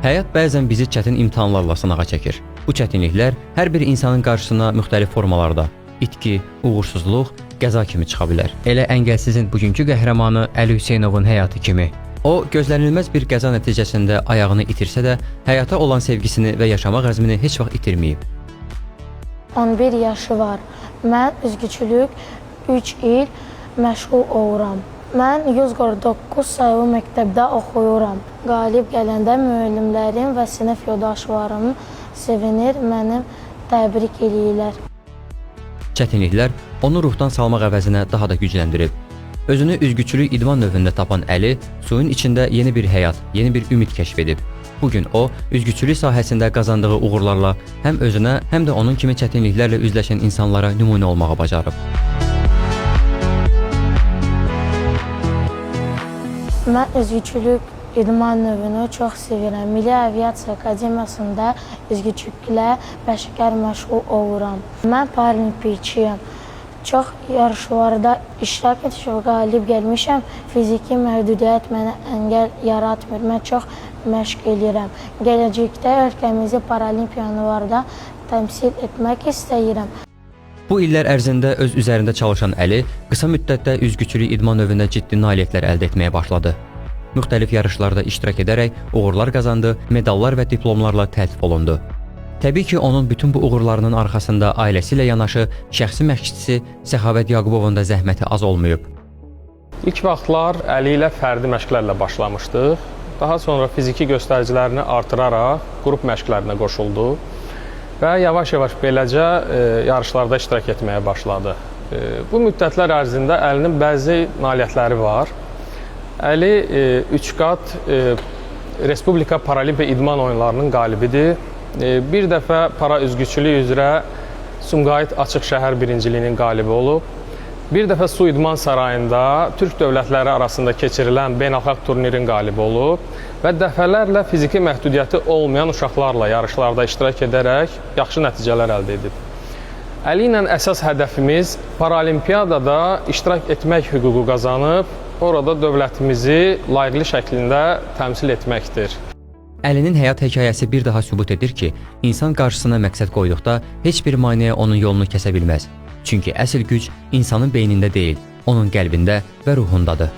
Həyat bəzən bizi çətin imtahanlarla sınağa çəkir. Bu çətinliklər hər bir insanın qarşısına müxtəlif formalarda itki, uğursuzluq, qəza kimi çıxa bilər. Elə Əngəlsizin bugünkü qəhrəmanı Əli Hüseynovun həyatı kimi. O, gözlənilməz bir qəza nəticəsində ayağını itirsə də, həyata olan sevgisini və yaşamaq əzmini heç vaxt itirməyib. 11 yaşı var. Mən üzgüçülük 3 il məşğul oluram. Mən Yozqor 9 sayılı məktəbdə oxuyuram. Qalib gələndə müəllimlərim və sinif yoldaşlarım sevinir, mənim təbrik eləyirlər. Çətinliklər onu ruhdan salmaq əvəzinə daha da gücləndirib. Özünü üzgüçülük idman növündə tapan Əli, suyun içində yeni bir həyat, yeni bir ümid kəşf edib. Bugün o, üzgüçülük sahəsində qazandığı uğurlarla həm özünə, həm də onun kimi çətinliklərlə üzləşən insanlara nümunə olmağı bacarıb. Mən üzgüçülük idman növünü çox sevirəm. Milli Aviasiya Akademiyasında üzgüçülüklə bəşəkər məşğul oluram. Mən paralimpiyçiyəm. Çox yarışlarda iştirak etmiş və qalib gəlmişəm. Fiziki məhdudiyyət mənə əngəl yaratmır. Mən çox məşq edirəm. Gələcəkdə ölkəmizi paralimpiyalarda təmsil etmək istəyirəm. Bu illər ərzində öz üzərində çalışan Əli qısa müddətdə üzgüçülük idman növündə ciddi nailiyyətlər əldə etməyə başladı. Müxtəlif yarışlarda iştirak edərək uğurlar qazandı, medallar və diplomlarla təltif olundu. Təbii ki, onun bütün bu uğurlarının arxasında ailəsi ilə yanaşı şəxsi məşqçisi Səxavət Yaqubovun da zəhməti az olmayıb. İlk vaxtlar Əli ilə fərdi məşqlərlə başlamışdıq. Daha sonra fiziki göstəricilərini artıraraq qrup məşqlərinə qoşuldu və yavaş-yavaş beləcə yarışlarda iştirak etməyə başladı. Bu müddətlər ərzində Əlinin bəzi nailiyyətləri var. Əli 3 qat Respublika Paralimpiya İdman oyunlarının qalibidir. Bir dəfə para üzgüçülük üzrə Sumqayıt Açıq Şəhər birinciliyinin qalibi olub. Bir dəfə Su İdman Sarayında Türk dövlətləri arasında keçirilən beynəlxalq turnirin qalibi olub və dəfələrlə fiziki məhdudiyyəti olmayan uşaqlarla yarışlarda iştirak edərək yaxşı nəticələr əldə edib. Əli ilə əsas hədəfimiz paralimpiyadada iştirak etmək hüququ qazanıb, orada dövlətimizi layiqli şəklində təmsil etməkdir. Əlinin həyat hekayəsi bir daha sübut edir ki, insan qarşısına məqsəd qoyduqda heç bir maneə onun yolunu kəsə bilməz. Çünki əsl güc insanın beynində deyil, onun qəlbində və ruhundadır.